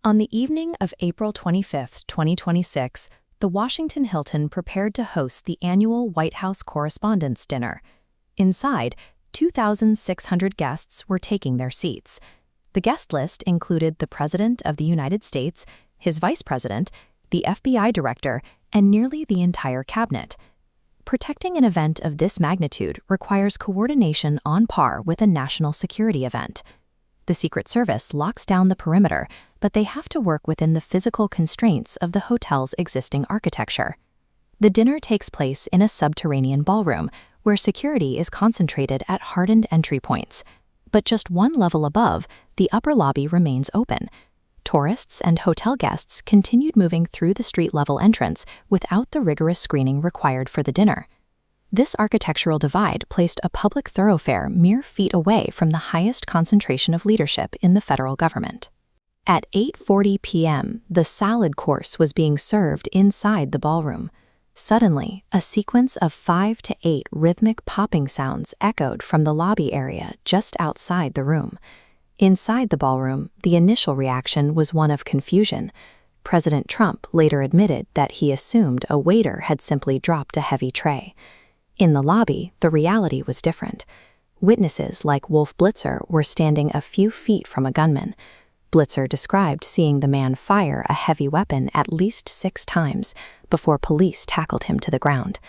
On the evening of April 25, 2026, the Washington Hilton prepared to host the annual White House Correspondents' Dinner. Inside, 2,600 guests were taking their seats. The guest list included the President of the United States, his Vice President, the FBI Director, and nearly the entire cabinet. Protecting an event of this magnitude requires coordination on par with a national security event. The Secret Service locks down the perimeter, but they have to work within the physical constraints of the hotel's existing architecture. The dinner takes place in a subterranean ballroom, where security is concentrated at hardened entry points. But just one level above, the upper lobby remains open. Tourists and hotel guests continued moving through the street-level entrance without the rigorous screening required for the dinner. This architectural divide placed a public thoroughfare mere feet away from the highest concentration of leadership in the federal government. At 8:40 p.m., the salad course was being served inside the ballroom. Suddenly, a sequence of 5 to 8 rhythmic popping sounds echoed from the lobby area just outside the room. Inside the ballroom, the initial reaction was one of confusion. President Trump later admitted that he assumed a waiter had simply dropped a heavy tray. In the lobby, the reality was different. Witnesses like Wolf Blitzer were standing a few feet from a gunman. Blitzer described seeing the man fire a heavy weapon at least 6 times before police tackled him to the ground.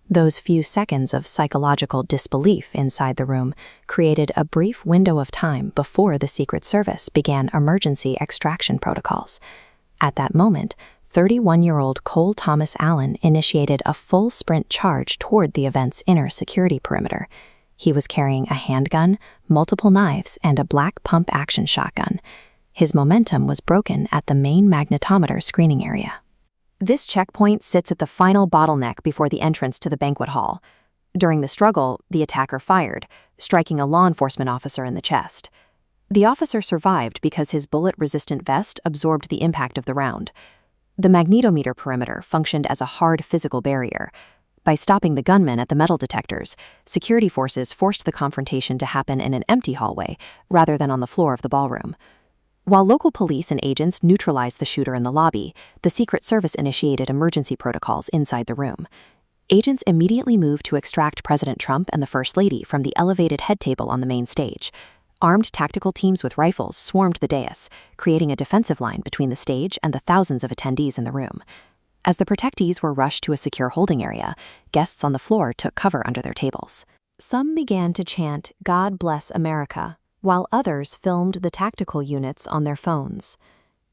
Those few seconds of psychological disbelief inside the room created a brief window of time before the Secret Service began emergency extraction protocols. At that moment, 31-year-old Cole Thomas Allen initiated a full sprint charge toward the event's inner security perimeter. He was carrying a handgun, multiple knives, and a black pump-action shotgun. His momentum was broken at the main magnetometer screening area. This checkpoint sits at the final bottleneck before the entrance to the banquet hall. During the struggle, the attacker fired, striking a law enforcement officer in the chest. The officer survived because his bullet-resistant vest absorbed the impact of the round. The magnetometer perimeter functioned as a hard physical barrier. By stopping the gunman at the metal detectors, security forces forced the confrontation to happen in an empty hallway rather than on the floor of the ballroom. While local police and agents neutralized the shooter in the lobby, the Secret Service initiated emergency protocols inside the room. Agents immediately moved to extract President Trump and the First Lady from the elevated head table on the main stage. Armed tactical teams with rifles swarmed the dais, creating a defensive line between the stage and the thousands of attendees in the room. As the protectees were rushed to a secure holding area, guests on the floor took cover under their tables. Some began to chant, "God bless America," while others filmed the tactical units on their phones.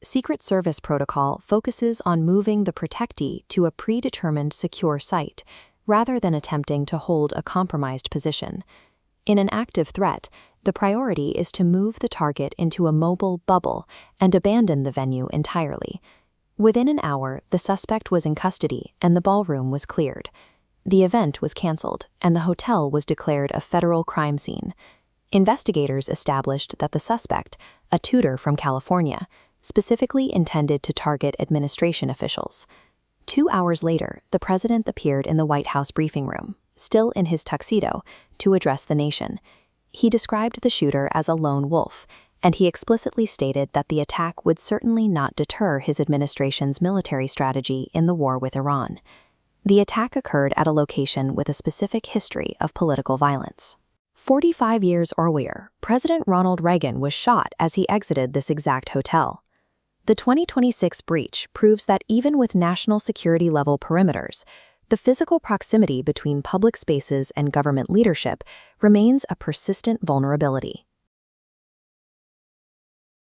Secret Service protocol focuses on moving the protectee to a predetermined secure site, rather than attempting to hold a compromised position. In an active threat, the priority is to move the target into a mobile bubble and abandon the venue entirely. Within an hour, the suspect was in custody and the ballroom was cleared. The event was canceled, and the hotel was declared a federal crime scene. Investigators established that the suspect, a tutor from California, specifically intended to target administration officials. 2 hours later, the president appeared in the White House briefing room, still in his tuxedo, to address the nation. He described the shooter as a lone wolf, and he explicitly stated that the attack would certainly not deter his administration's military strategy in the war with Iran. The attack occurred at a location with a specific history of political violence. 45 years earlier, President Ronald Reagan was shot as he exited this exact hotel. The 2026 breach proves that even with national security-level perimeters, the physical proximity between public spaces and government leadership remains a persistent vulnerability.